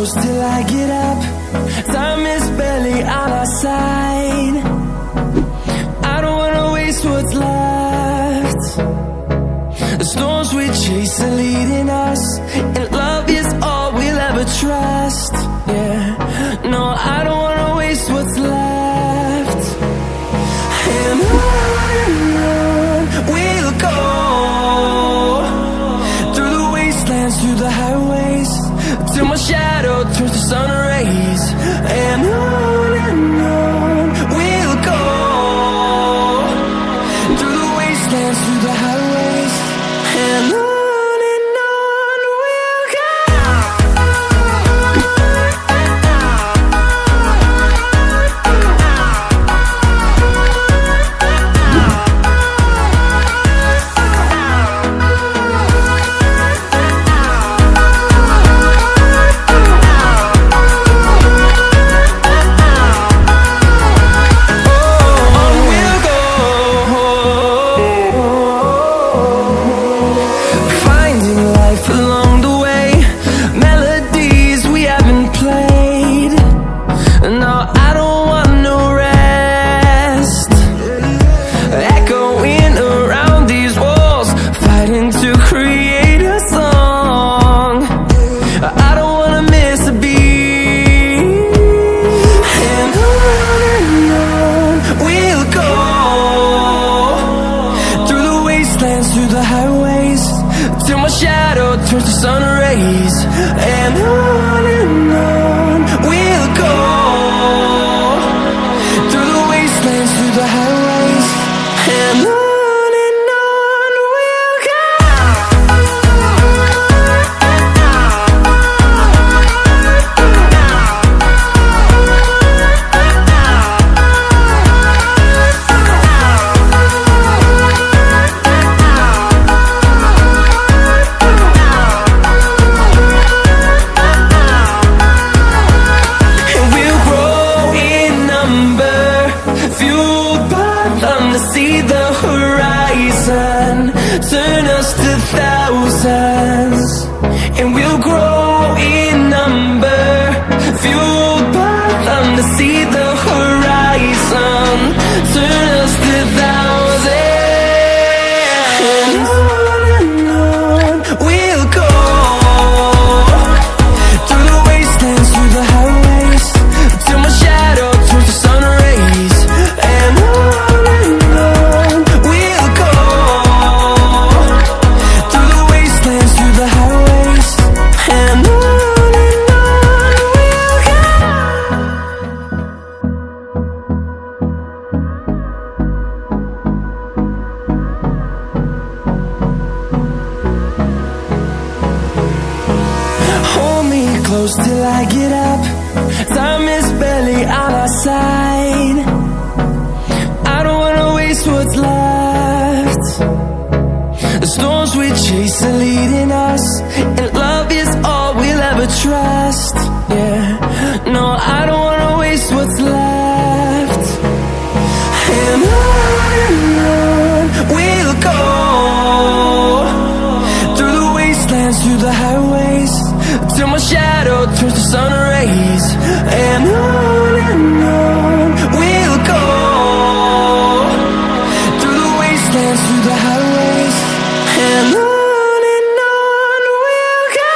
close till I get up. Time is barely on our side. I don't wanna waste what's left. The storms we chase are leading us, and love is all we'll ever trust. Yeah, no, I don't wanna waste what's left. And on we'll go, through the wastelands, through the highways, till my shadow turns to sun rays. And on we'll go, through the wastelands, through the highways, and on we'll go. Through the highways, till my shadow turns to sun rays. And on we'll go, through the wastelands, through the highways, and on we'll go. See the horizon turn us to thousands, and we'll grow in number, fueled by them. To see the horizon turn us to thousands, and on we'll go, through the wastelands, through the highways, till my shadow turns to sun rays. And close till I get up. Time is barely on our side. I don't wanna waste what's left. The storms we chase are leading us, and love is all we'll ever trust. Yeah, no, I don't wanna waste what's left. And on we'll go, through the wastelands, through the highways, till my shadow turns to sun rays. And on we'll go, through the wastelands, through the highways, and on we'll go.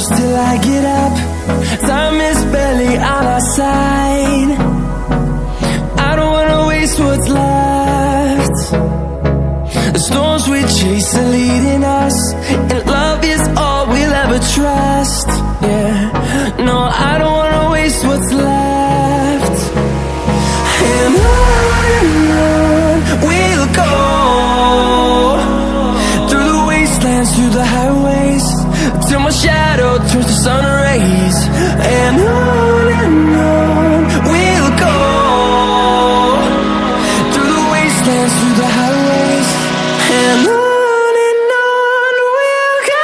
close till I get up. Time is barely on our side. I don't wanna waste what's left. The storms we chase are leading us, and love is all we'll ever trust. Yeah, no, I don't wanna waste what's left. And on we'll go, through the wastelands, through the highways, till my shadow turns to sun rays. And on we'll go, through the wastelands, through the highways, and on we'll go.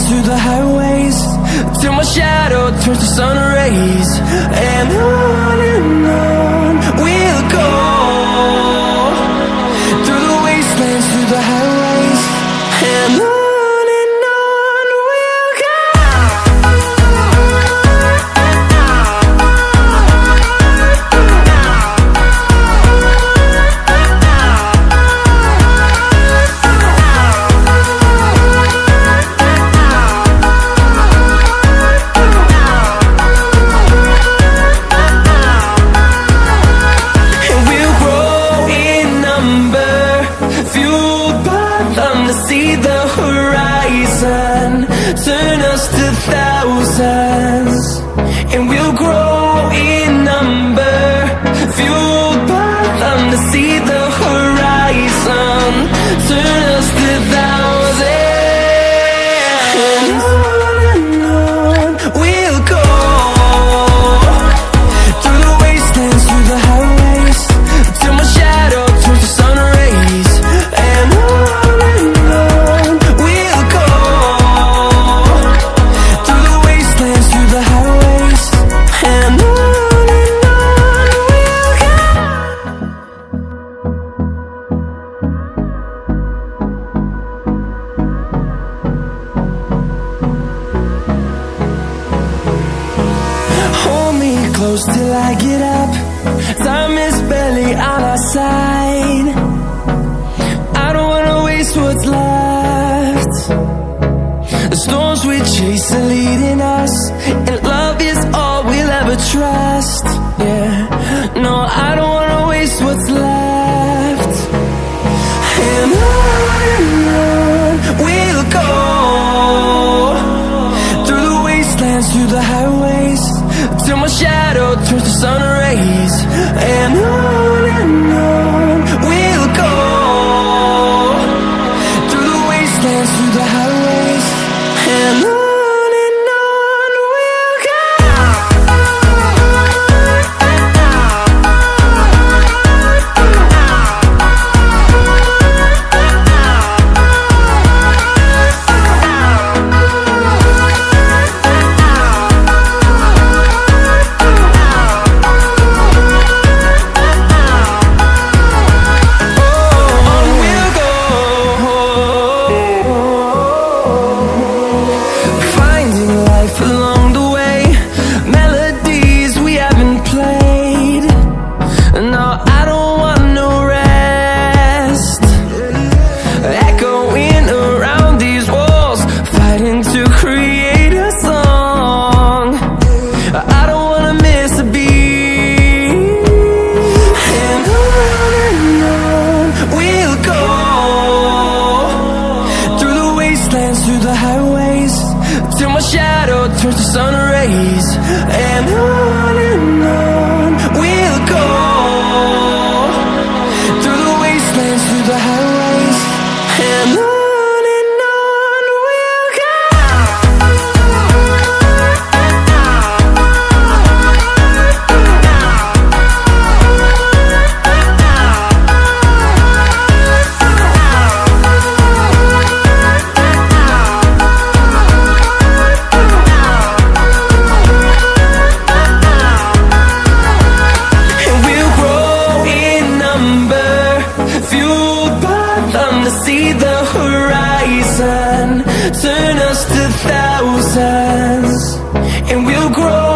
Through the highways, till my shadow turns to sun rays. And on we'll go, through the wastelands, through the highways, and on we'll go. See the horizon, turn us to thousands, and we'll grow in number, fueled by them. To see the horizon, turn us to thousands, and on we'll go, through the wastelands, through the highways, till my shadow turns to sun rays. And close till I get up. Time is barely on our side. I don't wanna waste what's left. The storms we chase are leading us, and love is all we'll ever trust. Yeah, no, I don't wanna waste what's left. And on we'll go, through the wastelands, through the highways, till my shadow turns to sun rays. And on we'll go, through the wastelands, through the highways, and on through the highways, and on we'll go. And we'll grow in number, fueled by them to see the horizon, turn us to thousands. And we'll grow